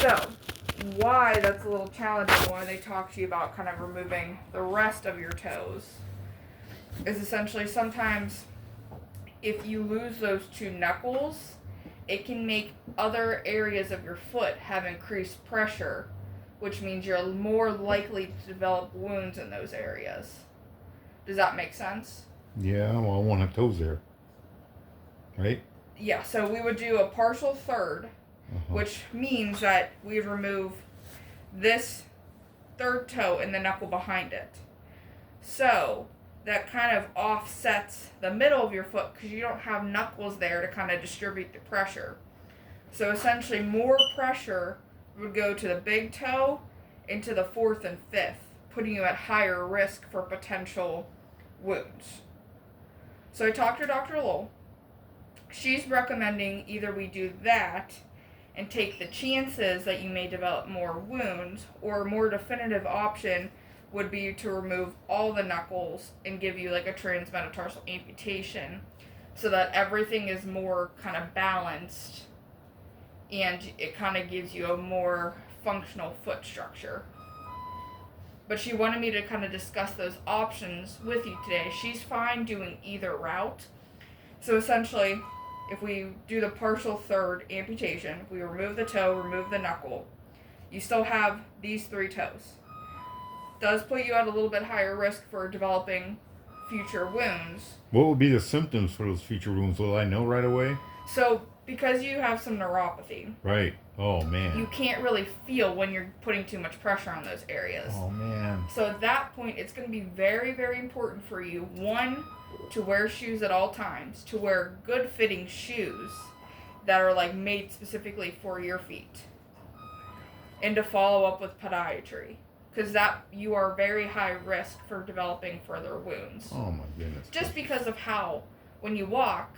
So, why that's a little challenging, why they talk to you about kind of removing the rest of your toes, is essentially sometimes if you lose those two knuckles, it can make other areas of your foot have increased pressure, which means you're more likely to develop wounds in those areas. Does that make sense? Yeah, well, I won't have toes there. Right? Yeah, so we would do a partial third, which means that we would remove this third toe and the knuckle behind it. So that kind of offsets the middle of your foot because you don't have knuckles there to kind of distribute the pressure. So essentially more pressure would go to the big toe into the fourth and fifth, putting you at higher risk for potential wounds. So I talked to Dr. Lowell. She's recommending either we do that and take the chances that you may develop more wounds, or a more definitive option would be to remove all the knuckles and give you like a transmetatarsal amputation so that everything is more kind of balanced and it kind of gives you a more functional foot structure. But she wanted me to kind of discuss those options with you today. She's fine doing either route. So essentially, if we do the partial third amputation, if we remove the toe, remove the knuckle, you still have these three toes. Does put you at a little bit higher risk for developing future wounds. What would be the symptoms for those future wounds? Will I know right away? So, because you have some neuropathy. Right. Oh, man. You can't really feel when you're putting too much pressure on those areas. Oh, man. So at that point, it's going to be very, very important for you, one, to wear shoes at all times, to wear good fitting shoes that are like made specifically for your feet, and to follow up with podiatry, because that you are very high risk for developing further wounds. Oh my goodness. Just because of how, when you walk,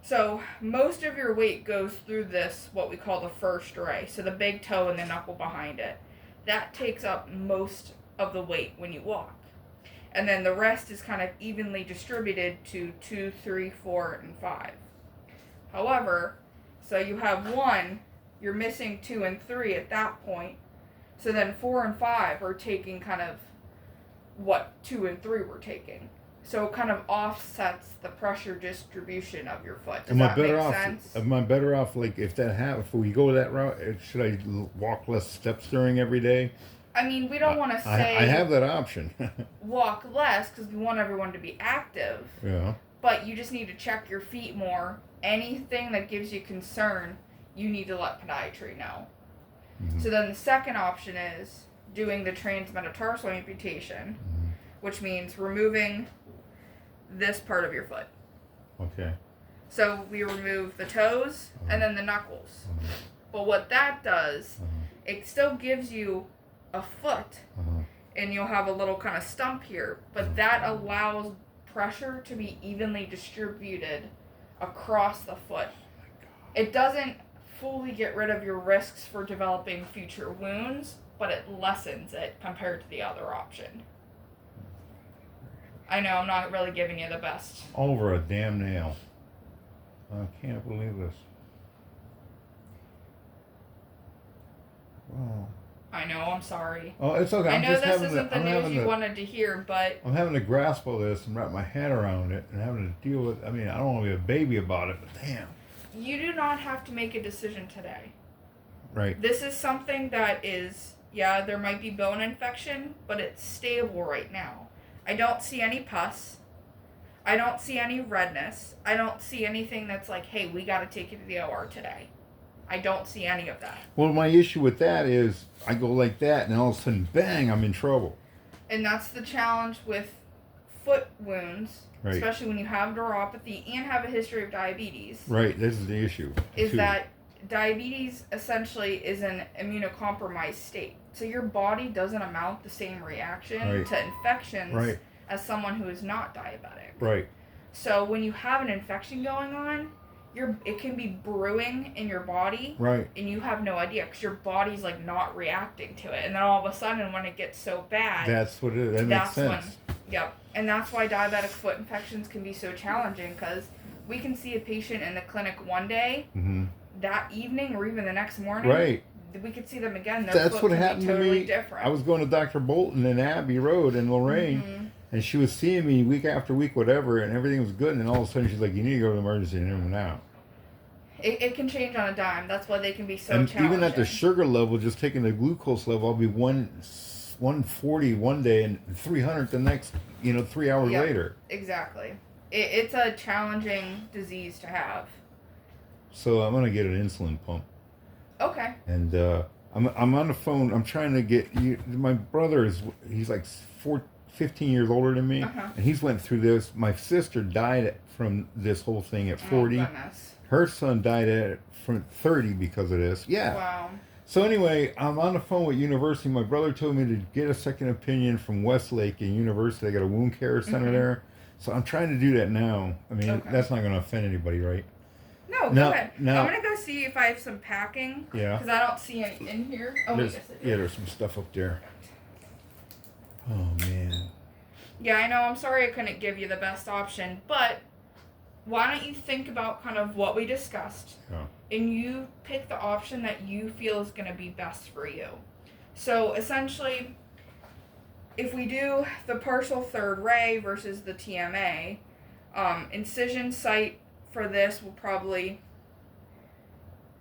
so most of your weight goes through this, what we call the first ray, so the big toe and the knuckle behind it. That takes up most of the weight when you walk. And then the rest is kind of evenly distributed to 2, 3, 4, and 5. However, so you have 1, you're missing 2 and 3 at that point. So then 4 and 5 are taking kind of what 2 and 3 were taking. So it kind of offsets the pressure distribution of your foot. Does that make sense? Am I better off, like, if we go that route, should I walk less steps during every day? I mean, we don't want to say... I have that option. walk less, because we want everyone to be active. Yeah. But you just need to check your feet more. Anything that gives you concern, you need to let podiatry know. Mm-hmm. So then the second option is doing the transmetatarsal amputation, which means removing this part of your foot. Okay. So we remove the toes and then the knuckles. But what that does, it still gives you a foot, and you'll have a little kind of stump here, but that allows pressure to be evenly distributed across the foot. It doesn't fully get rid of your risks for developing future wounds, but it lessens it compared to the other option. I know I'm not really giving you the best. Over a damn nail. I can't believe this. Wow. I know, I'm sorry. Oh, it's okay. I know this isn't the news you wanted to hear, but... I'm having to grasp all this and wrap my head around it and having to deal with... I mean, I don't want to be a baby about it, but damn. You do not have to make a decision today. Right. This is something that is... Yeah, there might be bone infection, but it's stable right now. I don't see any pus. I don't see any redness. I don't see anything that's like, hey, we got to take you to the OR today. I don't see any of that. Well, my issue with that is I go like that and all of a sudden, bang, I'm in trouble. And that's the challenge with foot wounds, right, especially when you have neuropathy and have a history of diabetes. Right, this is the issue. Is that diabetes essentially is an immunocompromised state. So your body doesn't mount the same reaction to infections as someone who is not diabetic. Right. So when you have an infection going on, it can be brewing in your body, right, and you have no idea because your body's like not reacting to it, and then all of a sudden when it gets so bad, that's what it is. That makes sense. And that's why diabetic foot infections can be so challenging, because we can see a patient in the clinic one day, that evening or even the next morning, we could see them again. Their That's foot what could be happened totally to me. different. I was going to Dr. Bolton in Abbey Road in Lorraine, and she was seeing me week after week, whatever, and everything was good. And then all of a sudden, she's like, "You need to go to the emergency room now." It can change on a dime. That's why they can be so And challenging. even at the sugar level, just taking the glucose level, I'll be 140 one day and 300 the next, 3 hours Yep. later. Exactly. It's a challenging disease to have. So I'm gonna get an insulin pump, Okay. and I'm on the phone. I'm trying to get you. My brother he's like 15 years older than me, Uh-huh. and he's went through this. My sister died from this whole thing at 40. Oh, goodness. Her son died from 30 because of this. Yeah. Wow. So anyway, I'm on the phone with University. My brother told me to get a second opinion from Westlake and University. They got a wound care center there. So I'm trying to do that now. I mean, Okay. that's not going to offend anybody, right? No, No, go ahead. no. I'm going to go see if I have some packing. Yeah. Because I don't see any in here. Oh, There's, yes, I do. yeah, there's some stuff up there. Oh, man. Yeah, I know. I'm sorry I couldn't give you the best option. But why don't you think about kind of what we discussed. Yeah. And you pick the option that you feel is going to be best for you. So essentially, if we do the partial third ray versus the TMA, incision site for this will probably,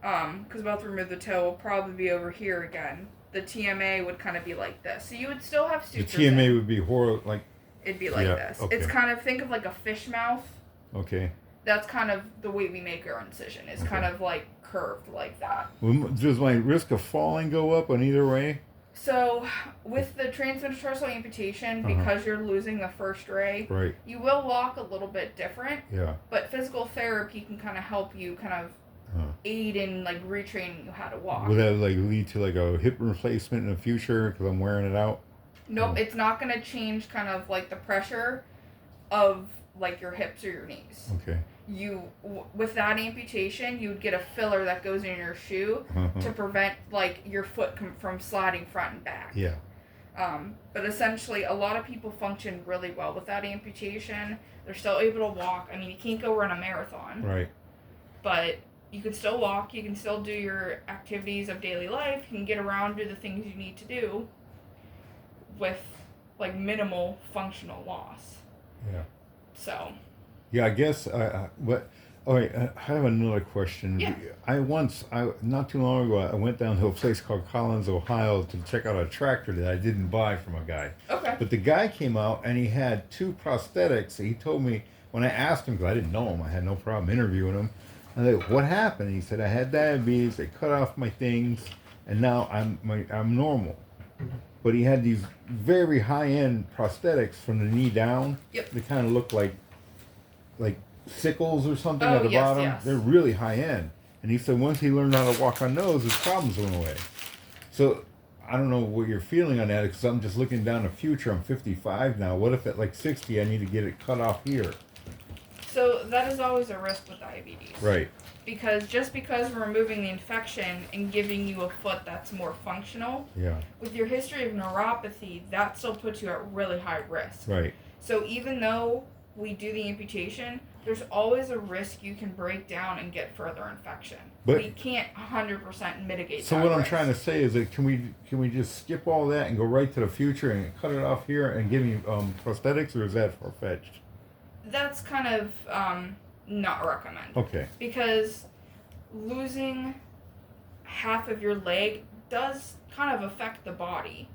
because we'll have to remove the toe, will probably be over here again. The TMA would kind of be like this. So you would still have The sutures. TMA would be horrible. Like, It'd be like Yeah, this. okay. It's kind of, think of like a fish mouth. okay. That's kind of the way we make our incision. It's kind Okay. of like curved like that. Does my risk of falling go up on either way? So, with the transmetatarsal amputation, because you're losing the first ray, Right. you will walk a little bit different, Yeah. but physical therapy can kind of help you kind of aid in like retraining you how to walk. Would that like lead to like a hip replacement in the future because I'm wearing it out? Nope, it's not going to change kind of like the pressure of like your hips or your knees. Okay. With that amputation, you would get a filler that goes in your shoe to prevent like your foot from sliding front and back. Yeah. But essentially, a lot of people function really well with that amputation. They're still able to walk. I mean, you can't go run a marathon, Right. but you can still walk. You can still do your activities of daily life. You can get around, do the things you need to do with like minimal functional loss. Yeah. So, Yeah, I guess. What? All right. I have another question. Yeah. Not too long ago, I went down to a place called Collins, Ohio, to check out a tractor that I didn't buy from a guy. okay. But the guy came out and he had 2 prosthetics. He told me when I asked him, because I didn't know him, I had no problem interviewing him. I said, "What happened?" He said, "I had diabetes. They cut off my things, and now I'm normal." But he had these very high-end prosthetics from the knee down. Yep. They kind of look like sickles or something Oh, at the yes, bottom. yes. They're really high-end. And he said once he learned how to walk on those, his problems went away. So I don't know what you're feeling on that, because I'm just looking down the future. I'm 55 now. What if at like 60 I need to get it cut off here? So that is always a risk with diabetes. Right. Because just because we're removing the infection and giving you a foot that's more functional, Yeah. with your history of neuropathy, that still puts you at really high risk. Right. So even though we do the amputation, there's always a risk you can break down and get further infection. But- we can't 100% mitigate So that what I'm risk. trying to say is that can we just skip all that and go right to the future and cut it off here and give me prosthetics, or is that far fetched? That's kind of not recommended. Okay. Because losing half of your leg does kind of affect the body.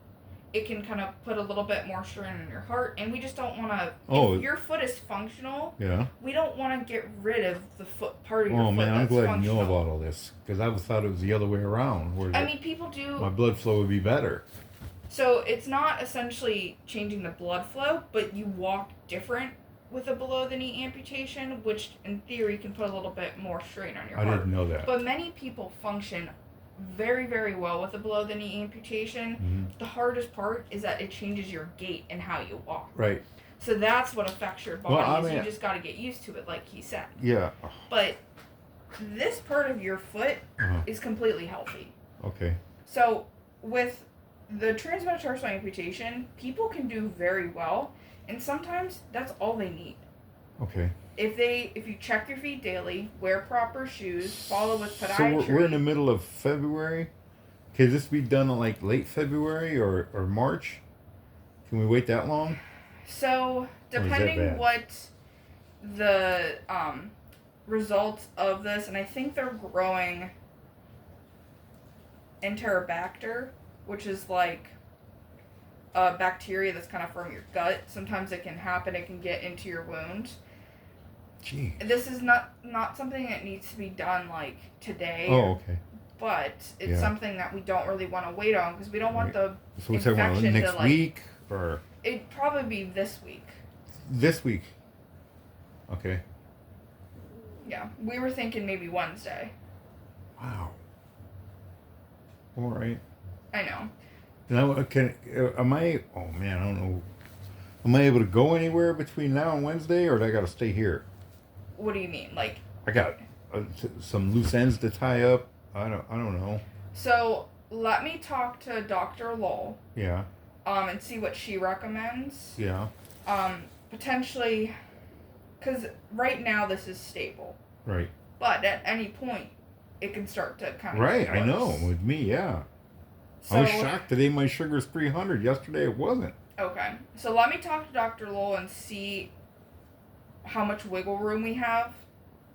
It can kind of put a little bit more strain on your heart, and we just don't want to. Oh. If your foot is functional, Yeah. we don't want to get rid of the foot part of your Oh foot man, I'm that's glad functional. you know about all this, because I thought it was the other way around, where I mean, people do. my blood flow would be better. So it's not essentially changing the blood flow, but you walk different with a below the knee amputation, which in theory can put a little bit more strain on your I heart. didn't know that. But many people function very, very well with a below the knee amputation. Mhm. The hardest part is that it changes your gait and how you walk. Right. So that's what affects your body. Well, I so mean- you just got to get used to it, like he said. Yeah. But this part of your foot Uh-huh. is completely healthy. Okay. So with the transmetatarsal amputation, people can do very well, and sometimes that's all they need. Okay. If you check your feet daily, wear proper shoes, follow with So podiatry. we're in the middle of February. Can this be done in like late February or March? Can we wait that long? So, Or is that depending bad? what the results of this, and I think they're growing Enterobacter, which is like a bacteria that's kind of from your gut. Sometimes it can happen, it can get into your wound. Gee. This is not something that needs to be done like today. Oh, okay. But it's Yeah. something that we don't really want to wait on because we don't want the So what's that one? infection Next to, like, week or it'd probably be this week. this week? Okay. Yeah, we were thinking maybe Wednesday. Wow. All right. I know. Now, am I? Oh man, I don't know. Am I able to go anywhere between now and Wednesday, or do I got to stay here? What do you mean? Like, I got some loose ends to tie up. I don't know. so let me talk to Dr. Lowell, Yeah. and see what she recommends. Yeah. Potentially, because right now this is stable, Right. but at any point it can start to kind of Right. get I know. worse. With me, yeah. So, I was shocked today. My sugar's 300. Yesterday it wasn't. okay, so let me talk to Dr. Lowell and see how much wiggle room we have.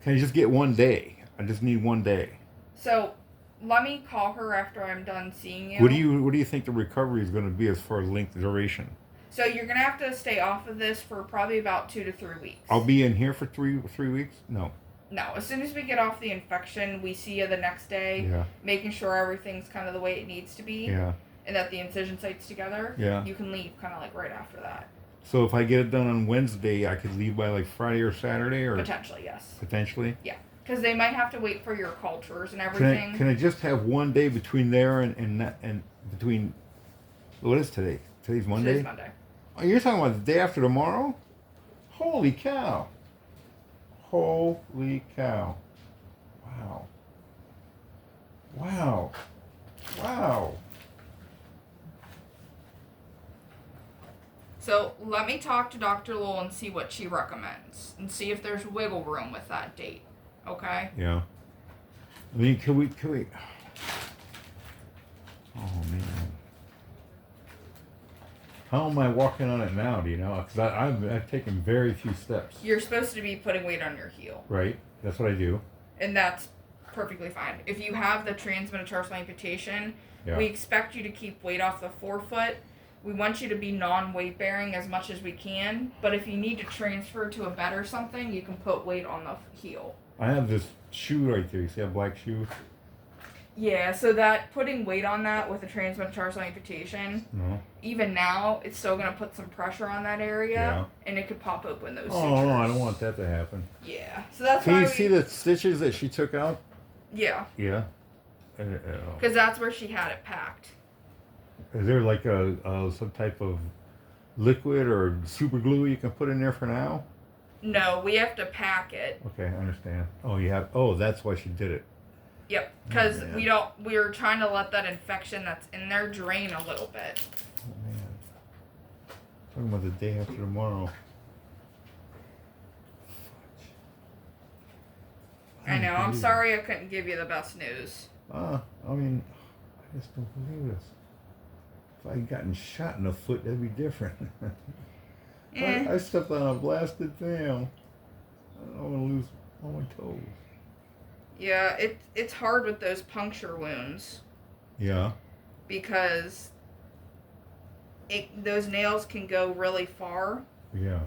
Can I just get one day? I just need one day. So let me call her after I'm done seeing you. What do you think the recovery is going to be as far as length of duration? So you're gonna have to stay off of this for probably about 2 to 3 weeks. I'll be in here for three weeks. No. No, as soon as we get off the infection, we see you the next day, Yeah. making sure everything's kind of the way it needs to be, Yeah. and that the incision site's together. Yeah. You can leave kind of like right after that. So if I get it done on Wednesday, I could leave by like Friday or Saturday, or Potentially, yes. potentially. Yeah, because they might have to wait for your cultures and Can everything. I just have one day between there and between? What is today? Today's Monday. Today's Monday. Oh, you're talking about the day after tomorrow? Holy cow! Holy cow! Wow! Wow! Wow! So let me talk to Dr. Lowell and see what she recommends, and see if there's wiggle room with that date. Okay. Yeah. I mean, can we? Oh man. How am I walking on it now? Do you know? Because I've taken very few steps. You're supposed to be putting weight on your heel, Right. That's what I do. and that's perfectly fine. If you have the transmetatarsal amputation, Yeah. we expect you to keep weight off the forefoot. We want you to be non-weight bearing as much as we can, but if you need to transfer to a bed or something, you can put weight on the heel. I have this shoe right there. You see that black shoe? Yeah, so that putting weight on that with a transmetatarsal amputation, No. even now, it's still going to put some pressure on that area, Yeah. and it could pop open those Oh sutures. no, I don't want that to happen. Yeah, so that's Can why you see the stitches that she took out? Yeah, Yeah. because that's where she had it packed. Is there like some type of liquid or super glue you can put in there for now? No, we have to pack it. Okay, I understand. Oh, you have. Oh, that's why she did it. Yep, because man. we're trying to let that infection that's in there drain a little bit. Oh man. Talking about the day after tomorrow. I know. I'm Unbelievable. sorry I couldn't give you the best news. I mean, I just don't believe this. If I had gotten shot in the foot, that'd be different. I stepped on a blasted nail. I don't want to lose all my toes. Yeah, it's hard with those puncture wounds Yeah. because those nails can go really far. Yeah.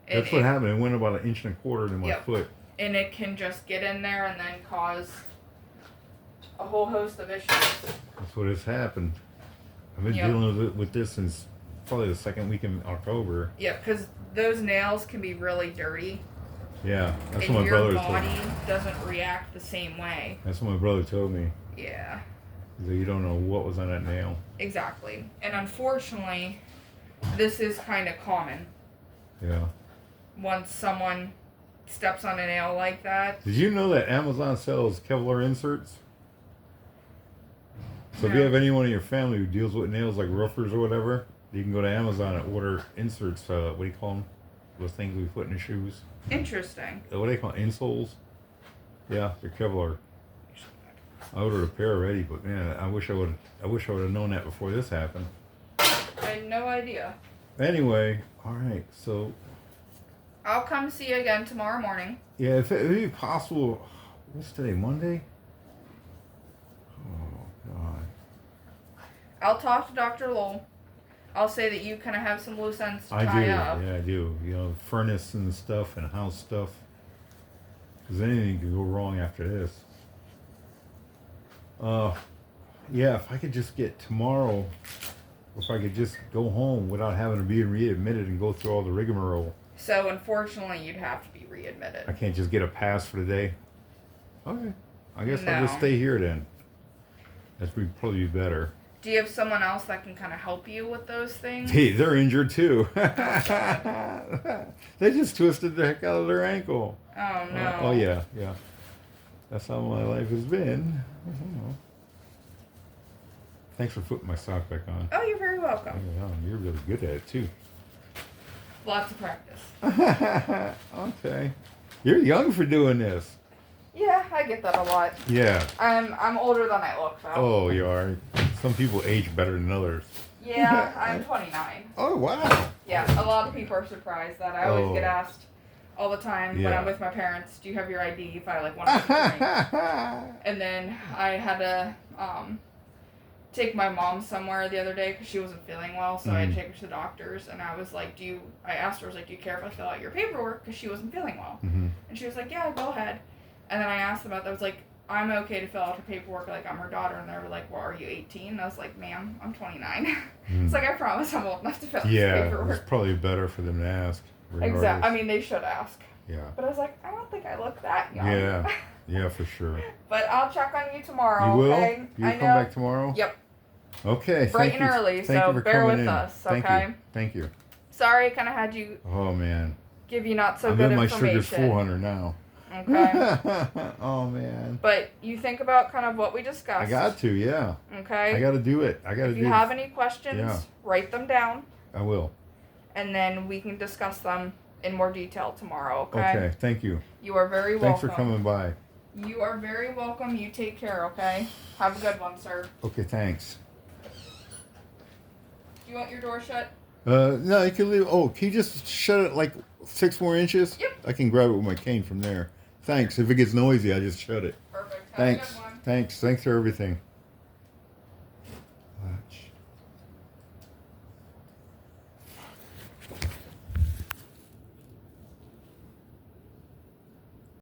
And That's what happened. It went about 1.25 inches in my Yep. foot. And it can just get in there and then cause a whole host of issues. That's what has happened. I've been Yep. dealing with this since probably the second week in October. Yeah, because those nails can be really dirty, Yeah, that's and what my your brother told body me. doesn't react the same way. That's what my brother told me. Yeah, He said, you don't know what was on that nail. exactly. And unfortunately, this is kind of common. Yeah. Once someone steps on a nail like that. Did you know that Amazon sells Kevlar inserts? So if you No. have anyone in your family who deals with nails like roofers or whatever, you can go to Amazon and order inserts. What do you call them? Those things we put in the shoes. Interesting. What do they call them? Insoles? Yeah, they're Kevlar. I ordered a pair already, but man, I wish I would have known that before this happened. I had no idea. Anyway, all right. So I'll come see you again tomorrow morning. yeah, if it would be possible, what's today? Monday. Oh God. I'll talk to Dr. Lowell. I'll say that you kind of have some loose ends to I tie do. up. Yeah, I do. You know, furnace and stuff and house stuff. Because anything could go wrong after this. Yeah, if I could just get tomorrow, if I could just go home without having to be readmitted and go through all the rigmarole. So unfortunately, you'd have to be readmitted. I can't just get a pass for the day. Okay, I guess I'll just No. stay here then. That would probably be better. Do you have someone else that can kind of help you with those things? Hey, they're injured too. They just twisted the heck out of their ankle. Oh no. Oh yeah, yeah. That's how my life has been. Thanks for putting my sock back on. Oh, you're very Oh, welcome. yeah, you're really good at it too. Lots of practice. Okay. You're young for doing this. Yeah, I get that a lot. Yeah. I'm older than I look, though. Oh, you are. Some people age better than others. Yeah, I'm 29. Oh, wow. Yeah, a lot of people are surprised that I always get Oh. asked all the time when Yeah. I'm with my parents, do you have your ID if I like want to drink? And then I had to take my mom somewhere the other day because she wasn't feeling well, so I had to take her to the doctor's, and I was like, I asked her, I was like, do you care if I fill out your paperwork, because she wasn't feeling well? Mm-hmm. And she was like, yeah, go ahead. And then I asked about that, I was like, I'm okay to fill out her paperwork, like I'm her daughter, and they were like, well, are you 18? And I was like, ma'am, I'm 29. It's like, I promise I'm old enough to fill out this Yeah, paperwork. it's probably better for them to ask. Exactly. regardless. I mean, they should ask. Yeah. But I was like, I don't think I look that young. Yeah. Yeah, for sure. But I'll check on you tomorrow. You will? Okay? You I come know. back tomorrow? Yep. Okay. Bright thank and you. early, Thank so you for bear coming with in. us, Thank okay? you. Thank you. Sorry, I kind of had you Oh, man. give you not so I'm good in my information. sugar 400 now. Okay. Oh, man. But you think about kind of what we discussed. I got to, yeah. Okay. I got to do it. I got to If do you it. have any questions, Yeah. write them down, I will. and then we can discuss them in more detail tomorrow. Okay. Okay. Thank you. You are very Thanks welcome. for coming by. You are very welcome. You take care. Okay. Have a good one, sir. Okay, thanks. Do you want your door shut? No, you can leave. Oh, can you just shut it like 6 more inches? Yep. I can grab it with my cane from there. Thanks. If it gets noisy, I just shut it. Perfect. Have a Thanks. good one. Thanks. Thanks for everything.